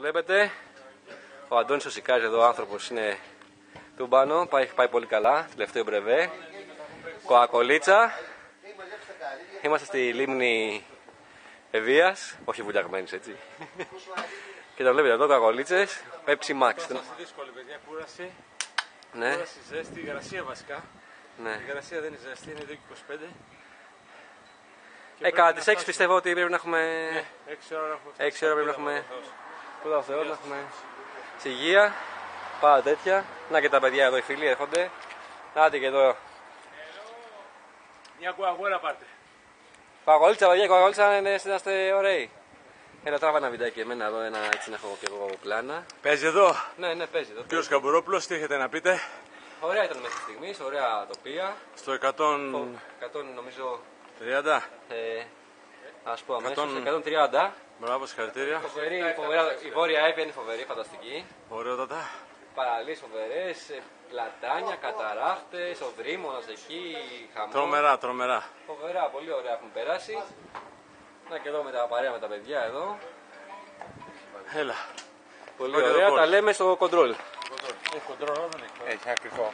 Βλέπετε, ο Αντώνης ο Σικάρης εδώ, ο άνθρωπος είναι τούμπανο, έχει πάει πολύ καλά, τελευταίο μπρεβέ. Κοακολίτσα. Είμαστε στη λίμνη Ευβοίας, όχι βουλιαγμένης έτσι. Και τα βλέπετε εδώ, κοακολίτσες, Pepsi Max. Είμαστε δύσκολη παιδιά, κούραση. Ναι. Κούραση, ζέστη, υγρασία βασικά. Ναι. Η υγρασία δεν είναι ζέστη, είναι 2,25. Κατά τις 6 πιστεύω ότι πρέπει να έχουμε. 6 ώρα 6 ώρα πρέπει να έχουμε. Πού ο Θεός, να έχουμε σε υγεία. Πάρα τέτοια. Να και τα παιδιά εδώ, οι φίλοι έρχονται. Άντε και εδώ. Μια κουαγούρα πάρτε. Κοακολίτσα, παιδιά, κοακολίτσα είστε ωραίοι. Έλα, τράβα ένα βιντεάκι εμένα εδώ, έτσι να έχω και εγώ πλάνα. Παίζει εδώ. Ναι, παίζει εδώ. Κύριος Καμπουρόπουλος, τι έχετε να πείτε? Ωραία ήταν μέχρι στιγμής, ωραία τοπία. Στο 100 νομίζω. 130. Ας πω αμέσως, 130. Μπράβο, συγχαρητήρια. Η Βόρεια Εύβοια είναι φοβερή, φανταστική. Ωραιότατα. Παραλίες φοβερές, πλατάνια, καταράχτες, ο Δρύμωνας εκεί, χαμό. Τρομερά. Φοβερά, πολύ ωραία έχουν περάσει. Να και εδώ με τα παρέα με τα παιδιά εδώ. Έλα. Πολύ ωραία, τα λέμε στο κοντρόλ. Έχει κοντρόλ, δεν έχει. Έχει ακριβό.